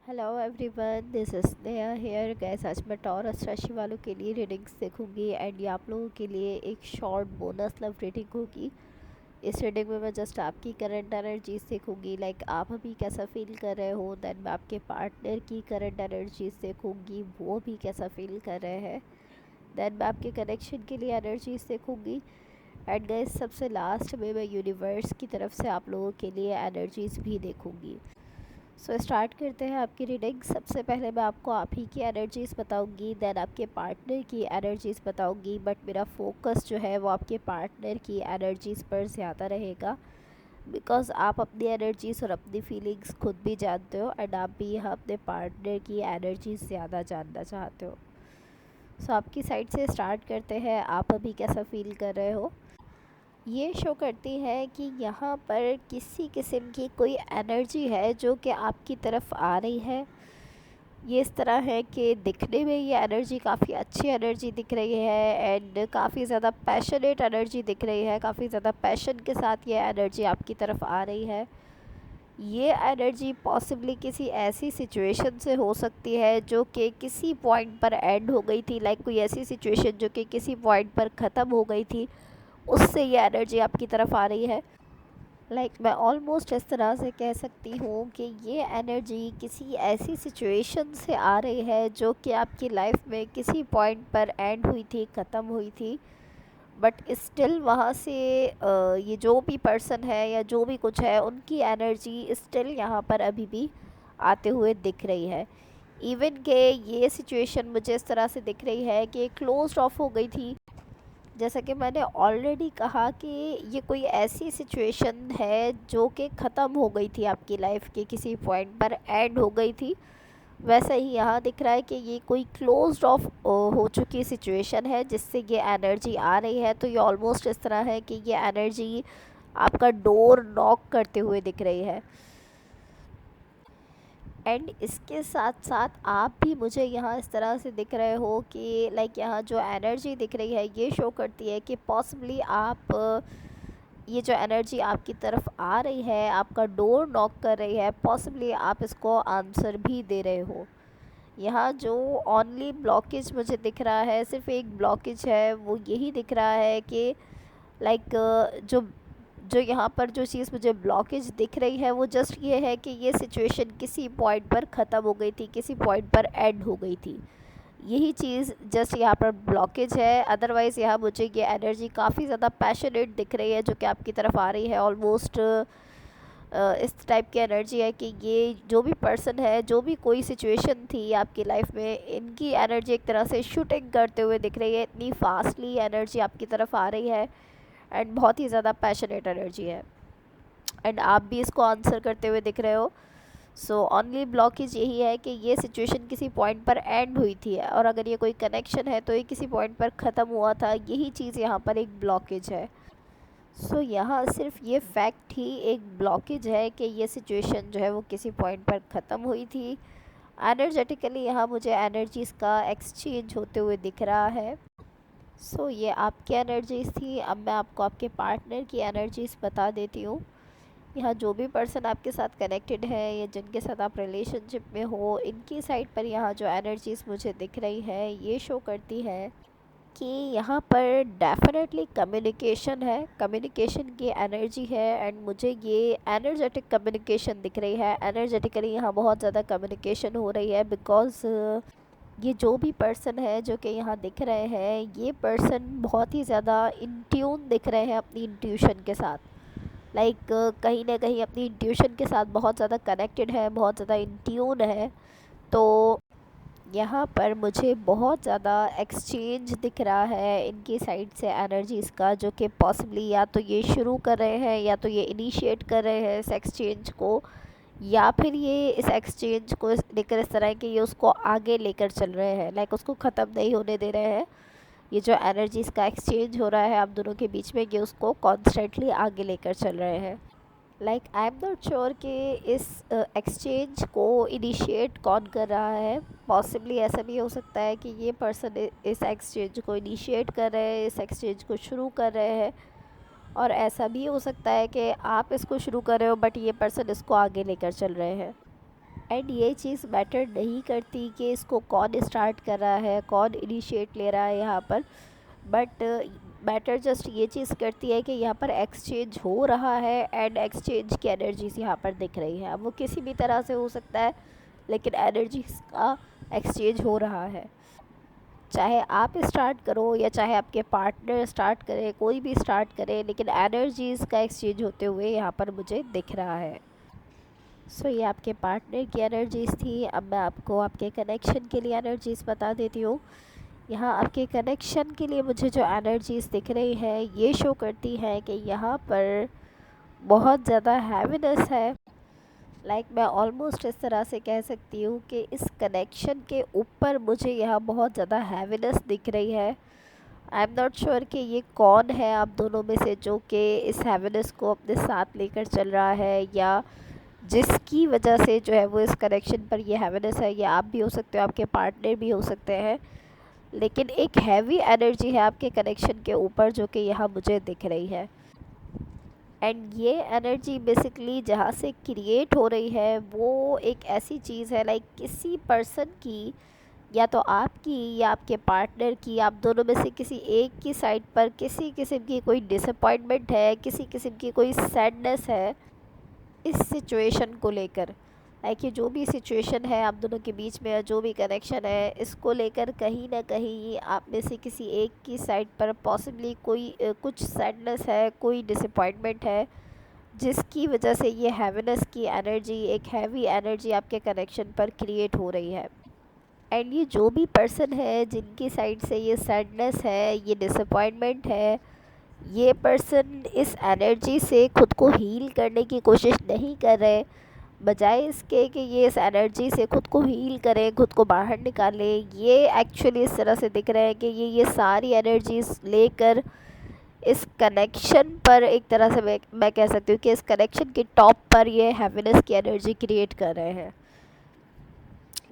Hello everyone, this is Neha here guys. आज मैं taurus राशि वालों के लिए रीडिंग्स देखूंगी एंड ये आप लोगों के लिए एक शॉर्ट बोनस लव रीडिंग होगी। इस रीडिंग में मैं जस्ट आपकी करंट एनर्जीज देखूंगी, लाइक आप अभी कैसा फील कर रहे हो। देन मैं आपके पार्टनर की करंट एनर्जीज देखूंगी, वो भी कैसा फील कर रहे हैं। देन मैं आपके कनेक्शन के लिए एनर्जीज देखूंगी एंड गैस सबसे लास्ट में मैं यूनिवर्स की तरफ से आप लोगों के लिए एनर्जीज भी देखूंगी। सो स्टार्ट करते हैं आपकी रीडिंग। सबसे पहले मैं आपको आप ही की एनर्जीज़ बताऊंगी, देन आपके पार्टनर की एनर्जीज़ बताऊंगी, बट मेरा फोकस जो है वो आपके पार्टनर की एनर्जीज़ पर ज़्यादा रहेगा, बिकॉज़ आप अपनी एनर्जीज़ और अपनी फीलिंग्स खुद भी जानते हो एंड आप भी यहाँ अपने पार्टनर की एनर्जीज़ ज़्यादा जानना चाहते हो। सो आपकी साइड से स्टार्ट करते हैं, आप अभी कैसा फील कर रहे हो। ये शो करती है कि यहाँ पर किसी किस्म की कोई एनर्जी है जो कि आपकी तरफ आ रही है। ये इस तरह है कि दिखने में ये एनर्जी काफ़ी अच्छी एनर्जी दिख रही है एंड काफ़ी ज़्यादा पैशनेट एनर्जी दिख रही है। काफ़ी ज़्यादा पैशन के साथ ये एनर्जी आपकी तरफ आ रही है। ये एनर्जी पॉसिबली किसी ऐसी सिचुएशन से हो सकती है जो कि किसी पॉइंट पर एंड हो गई थी, लाइक कोई ऐसी सिचुएशन जो कि किसी पॉइंट पर ख़त्म हो गई थी, उससे ये एनर्जी आपकी तरफ आ रही है। मैं ऑलमोस्ट इस तरह से कह सकती हूँ कि ये एनर्जी किसी ऐसी सिचुएशन से आ रही है जो कि आपकी लाइफ में किसी पॉइंट पर एंड हुई थी, ख़त्म हुई थी, बट स्टिल वहाँ से ये जो भी पर्सन है या जो भी कुछ है, उनकी एनर्जी स्टिल यहाँ पर अभी भी आते हुए दिख रही है। इवन के ये सिचुएशन मुझे इस तरह से दिख रही है कि क्लोज ऑफ हो गई थी। जैसा कि मैंने ऑलरेडी कहा कि ये कोई ऐसी सिचुएशन है जो कि ख़त्म हो गई थी, आपकी लाइफ के किसी पॉइंट पर एंड हो गई थी। वैसा ही यहाँ दिख रहा है कि ये कोई क्लोज्ड ऑफ हो चुकी सिचुएशन है जिससे ये एनर्जी आ रही है। तो ये ऑलमोस्ट इस तरह है कि ये एनर्जी आपका डोर नॉक करते हुए दिख रही है एंड इसके साथ साथ आप भी मुझे यहाँ इस तरह से दिख रहे हो कि यहाँ जो एनर्जी दिख रही है ये शो करती है कि पॉसिबली आप ये जो एनर्जी आपकी तरफ आ रही है, आपका डोर नॉक कर रही है, पॉसिबली आप इसको आंसर भी दे रहे हो। यहाँ जो ओनली ब्लॉकेज मुझे दिख रहा है, सिर्फ एक ब्लॉकेज है, वो यही दिख रहा है कि लाइक जो जो यहाँ पर जो चीज़ मुझे ब्लॉकेज दिख रही है वो जस्ट ये है कि ये सिचुएशन किसी पॉइंट पर ख़त्म हो गई थी, किसी पॉइंट पर एंड हो गई थी। यही चीज़ जस्ट यहाँ पर ब्लॉकेज है। अदरवाइज़ यहाँ मुझे ये एनर्जी काफ़ी ज़्यादा पैशनेट दिख रही है जो कि आपकी तरफ आ रही है। ऑलमोस्ट इस टाइप की एनर्जी है कि ये जो भी पर्सन है, जो भी कोई सिचुएशन थी आपकी लाइफ में, इनकी एनर्जी एक तरह से शूटिंग करते हुए दिख रही है। इतनी फास्टली एनर्जी आपकी तरफ आ रही है एंड बहुत ही ज़्यादा पैशनेट एनर्जी है एंड आप भी इसको आंसर करते हुए दिख रहे हो। सो ओनली ब्लॉकेज यही है कि ये सिचुएशन किसी पॉइंट पर एंड हुई थी और अगर ये कोई कनेक्शन है तो ये किसी पॉइंट पर ख़त्म हुआ था। यही चीज़ यहाँ पर एक ब्लॉकेज है। सो यहाँ सिर्फ ये फैक्ट ही एक ब्लॉकेज है कि ये सिचुएशन जो है वो किसी पॉइंट पर ख़त्म हुई थी। एनर्जेटिकली यहाँ मुझे एनर्जीज़ का एक्सचेंज होते हुए दिख रहा है। सो ये आपकी एनर्जीज़ थी। अब मैं आपको आपके पार्टनर की एनर्जीज़ बता देती हूँ। यहाँ जो भी पर्सन आपके साथ कनेक्टेड है या जिनके साथ आप रिलेशनशिप में हो, इनकी साइड पर यहाँ जो एनर्जीज़ मुझे दिख रही है ये शो करती है कि यहाँ पर डेफिनेटली कम्युनिकेशन है, कम्युनिकेशन की एनर्जी है एंड मुझे ये एनर्जेटिक कम्युनिकेशन दिख रही है। एनर्जेटिकली यहाँ बहुत ज़्यादा कम्युनिकेशन हो रही है, बिकॉज़ ये जो भी पर्सन है जो कि यहाँ दिख रहे हैं, ये पर्सन बहुत ही ज़्यादा इन ट्यून दिख रहे हैं अपनी इंट्यूशन के साथ। कहीं ना कहीं अपनी इंट्यूशन के साथ बहुत ज़्यादा कनेक्टेड है, बहुत ज़्यादा इन ट्यून है। तो यहाँ पर मुझे बहुत ज़्यादा एक्सचेंज दिख रहा है इनकी साइड से एनर्जीज़ का, जो कि पॉसिबली या तो ये शुरू कर रहे हैं या तो ये इनिशिएट कर रहे हैं इस एक्सचेंज को, या फिर ये इस एक्सचेंज को लेकर इस तरह है कि ये उसको आगे लेकर चल रहे हैं, उसको ख़त्म नहीं होने दे रहे हैं। ये जो एनर्जीज़ का एक्सचेंज हो रहा है आप दोनों के बीच में, ये उसको कॉन्स्टेंटली आगे लेकर चल रहे हैं। आई एम नॉट श्योर कि इस एक्सचेंज को इनिशिएट कौन कर रहा है। पॉसिबली ऐसा भी हो सकता है कि ये पर्सन इस एक्सचेंज को इनिशिएट कर रहे हैं, इस एक्सचेंज को शुरू कर रहे हैं, और ऐसा भी हो सकता है कि आप इसको शुरू कर रहे हो बट ये पर्सन इसको आगे लेकर चल रहे हैं। एंड ये चीज़ मैटर नहीं करती कि इसको कौन स्टार्ट कर रहा है, कौन इनिशिएट ले रहा है यहाँ पर, बट मैटर जस्ट ये चीज़ करती है कि यहाँ पर एक्सचेंज हो रहा है एंड एक्सचेंज की एनर्जीज यहाँ पर दिख रही है। अब वो किसी भी तरह से हो सकता है, लेकिन एनर्जीज का एक्सचेंज हो रहा है। चाहे आप स्टार्ट करो या चाहे आपके पार्टनर स्टार्ट करे, कोई भी स्टार्ट करे, लेकिन एनर्जीज़ का एक्सचेंज होते हुए यहाँ पर मुझे दिख रहा है। सो ये आपके पार्टनर की एनर्जीज़ थी। अब मैं आपको आपके कनेक्शन के लिए एनर्जीज़ बता देती हूँ। यहाँ आपके कनेक्शन के लिए मुझे जो एनर्जीज़ दिख रही है ये शो करती है कि यहाँ पर बहुत ज़्यादा हैवीनेस है। मैं ऑलमोस्ट इस तरह से कह सकती हूँ कि इस कनेक्शन के ऊपर मुझे यहाँ बहुत ज़्यादा हैवीनेस दिख रही है। आई एम नॉट श्योर कि ये कौन है आप दोनों में से जो कि इस हैवीनेस को अपने साथ लेकर चल रहा है, या जिसकी वजह से जो है वो इस कनेक्शन पर ये हैवीनेस है। ये आप भी हो सकते हो, आपके पार्टनर भी हो सकते हैं, लेकिन एक हैवी एनर्जी है आपके कनेक्शन के ऊपर जो कि यहाँ मुझे दिख रही है। एंड ये एनर्जी बेसिकली जहाँ से क्रिएट हो रही है वो एक ऐसी चीज़ है, किसी पर्सन की, या तो आपकी या आपके पार्टनर की, आप दोनों में से किसी एक की साइड पर किसी किस्म की कोई डिसअपॉइंटमेंट है, किसी किस्म की कोई सैडनेस है इस सिचुएशन को लेकर। ये जो भी सिचुएशन है आप दोनों के बीच में, जो भी कनेक्शन है, इसको लेकर कहीं ना कहीं आप में से किसी एक की साइड पर पॉसिबली कोई कुछ सैडनेस है, कोई डिसअपॉइंटमेंट है, जिसकी वजह से ये हैवीनेस की एनर्जी, एक हैवी एनर्जी आपके कनेक्शन पर क्रिएट हो रही है। एंड ये जो भी पर्सन है जिनकी साइड से ये सैडनेस है, ये डिसअपॉइंटमेंट है, ये पर्सन इस एनर्जी से खुद को हील करने की कोशिश नहीं कर रहे। बजाय इसके कि ये इस एनर्जी से खुद को हील करें, खुद को बाहर निकालें, ये एक्चुअली इस तरह से दिख रहे हैं कि ये सारी एनर्जीज लेकर इस कनेक्शन पर, एक तरह से मैं कह सकती हूँ कि इस कनेक्शन के टॉप पर ये हैप्पीनेस की एनर्जी क्रिएट कर रहे हैं।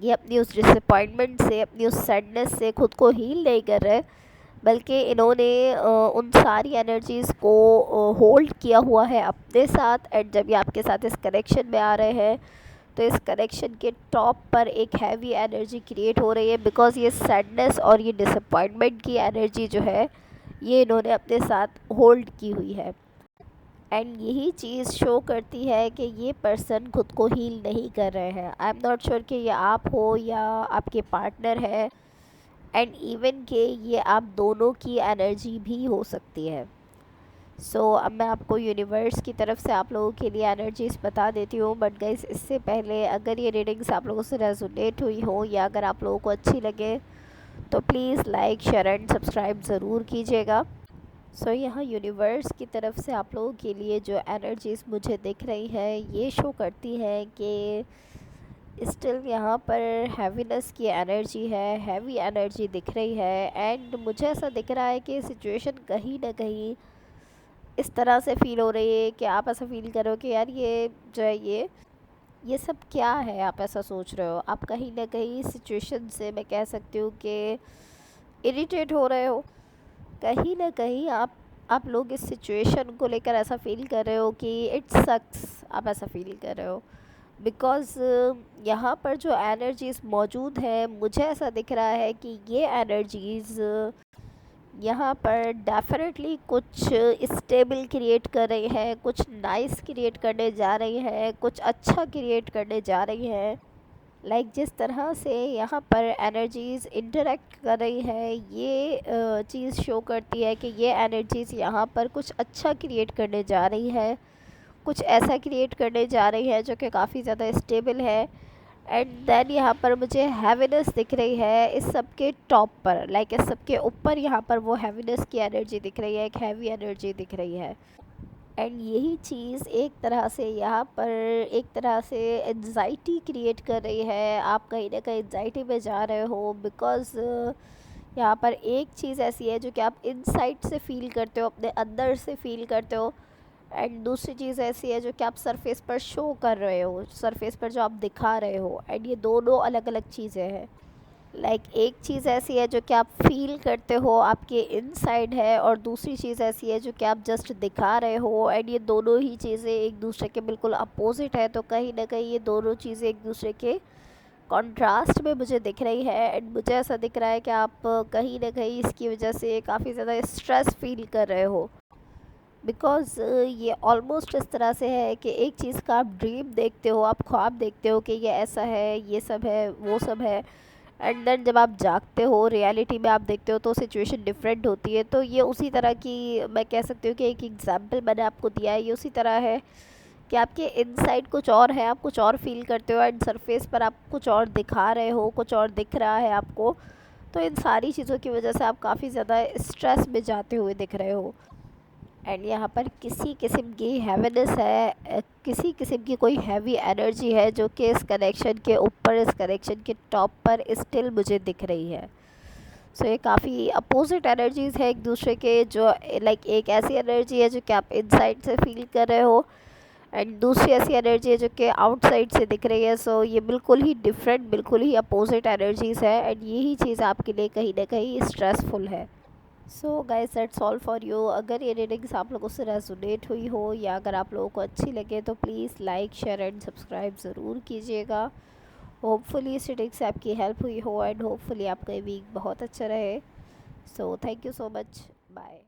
ये अपनी उस डिसअपॉइंटमेंट से, अपनी उस सैडनेस से खुद को हील नहीं कर रहे, बल्कि इन्होंने उन सारी एनर्जीज़ को होल्ड किया हुआ है अपने साथ। एंड जब ये आपके साथ इस कनेक्शन में आ रहे हैं तो इस कनेक्शन के टॉप पर एक हैवी एनर्जी क्रिएट हो रही है, बिकॉज़ ये सैडनेस और ये डिसअपॉइंटमेंट की एनर्जी जो है ये इन्होंने अपने साथ होल्ड की हुई है। एंड यही चीज़ शो करती है कि ये पर्सन खुद को हील नहीं कर रहे हैं। आई एम नॉट श्योर कि ये आप हो या आपके पार्टनर है, एंड इवन के ये आप दोनों की एनर्जी भी हो सकती है। अब मैं आपको यूनिवर्स की तरफ से आप लोगों के लिए एनर्जीज बता देती हूँ। बट गाइस, इससे पहले अगर ये रीडिंग्स आप लोगों से रेजोनेट हुई हो या अगर आप लोगों को अच्छी लगे तो please like, share and subscribe ज़रूर कीजिएगा। यहाँ यूनिवर्स की तरफ से आप लोगों के लिए जो एनर्जीज़ मुझे दिख रही है ये शो करती है कि स्टिल यहाँ पर हैवीनेस की एनर्जी है, हैवी एनर्जी दिख रही है। एंड मुझे ऐसा दिख रहा है कि सिचुएशन कहीं ना कहीं इस तरह से फ़ील हो रही है कि आप ऐसा फील करो कि यार ये जो है ये सब क्या है, आप ऐसा सोच रहे हो। आप कहीं ना कहीं सिचुएशन से, मैं कह सकती हूँ कि इरिटेट हो रहे हो। कहीं ना कहीं आप लोग इस सिचुएशन को लेकर ऐसा फील कर रहे हो कि इट सक्स, आप ऐसा फील कर रहे हो। बिकॉज़ यहाँ पर जो एनर्जीज़ मौजूद है, मुझे ऐसा दिख रहा है कि ये एनर्जीज़ यहाँ पर डेफिनेटली कुछ स्टेबल क्रिएट कर रही है, कुछ नाइस क्रिएट करने जा रही है, कुछ अच्छा क्रिएट करने जा रही है। जिस तरह से यहाँ पर एनर्जीज़ इंटरेक्ट कर रही है, ये चीज़ शो करती है कि ये एनर्जीज़ यहाँ पर कुछ अच्छा क्रिएट करने जा रही है, कुछ ऐसा क्रिएट करने जा रही है जो कि काफ़ी ज़्यादा स्टेबल है। एंड देन यहाँ पर मुझे हैवीनेस दिख रही है इस सब के टॉप पर, इस सब के ऊपर यहाँ पर वो हैवीनेस की एनर्जी दिख रही है, एक हैवी एनर्जी दिख रही है। एंड यही चीज़ एक तरह से यहाँ पर एक तरह से एंजाइटी क्रिएट कर रही है। आप कहीं ना कहीं एंजाइटी में जा रहे हो, बिकॉज़ यहाँ पर एक चीज़ ऐसी है जो कि आप इनसाइड से फील करते हो, अपने अंदर से फील करते हो। एंड दूसरी चीज़ ऐसी है जो कि आप सरफेस पर शो कर रहे हो, सरफेस पर जो आप दिखा रहे हो। एंड ये दोनों अलग अलग चीज़ें हैं। एक चीज़ ऐसी है जो कि आप फील करते हो आपके इनसाइड है, और दूसरी चीज़ ऐसी है जो कि आप जस्ट दिखा रहे हो, एंड ये दोनों ही चीज़ें एक दूसरे के बिल्कुल अपोजिट है। तो कहीं ना कहीं ये दोनों चीज़ें एक दूसरे के कॉन्ट्रास्ट में मुझे दिख रही है, एंड मुझे ऐसा दिख रहा है कि आप कहीं ना कहीं इसकी वजह से काफ़ी ज़्यादा स्ट्रेस फील कर रहे हो। बिकॉज़ ये ऑलमोस्ट इस तरह से है कि एक चीज़ का आप ड्रीम देखते हो, आप ख्वाब देखते हो कि ये ऐसा है, ये सब है, वो सब है, एंड देन जब आप जागते हो रियलिटी में आप देखते हो तो सिचुएशन डिफरेंट होती है। तो ये उसी तरह की, मैं कह सकती हूँ कि एक एग्जांपल मैंने आपको दिया है, ये उसी तरह है कि आपके इनसाइड कुछ और है, आप कुछ और फील करते हो, एंड सरफेस पर आप कुछ और दिखा रहे हो, कुछ और दिख रहा है आपको। तो इन सारी चीज़ों की वजह से आप काफ़ी ज़्यादा स्ट्रेस में जाते हुए दिख रहे हो, एंड यहाँ पर किसी किस्म की हैवीनेस है, किसी किस्म की कोई हैवी एनर्जी है जो कि इस कनेक्शन के ऊपर, इस कनेक्शन के टॉप पर स्टिल मुझे दिख रही है। सो ये काफ़ी अपोजिट एनर्जीज़ है एक दूसरे के, जो एक ऐसी एनर्जी है जो कि आप इनसाइड से फील कर रहे हो, एंड दूसरी ऐसी एनर्जी है जो कि आउटसाइड से दिख रही है। सो ये बिल्कुल ही डिफरेंट, बिल्कुल ही अपोजिट एनर्जीज़ है, एंड यही चीज़ आपके लिए कहीं ना कहीं स्ट्रेसफुल है। So guys that's all for you. अगर ये रीडिंग्स आप लोगों से रेजोनेट हुई हो, या अगर आप लोगों को अच्छी लगे, तो please like, share and subscribe ज़रूर कीजिएगा। होपफुली इस रीडिंग से आपकी हेल्प हुई हो, एंड होपफुली आपका वीक बहुत अच्छा रहे। So thank you so much, bye.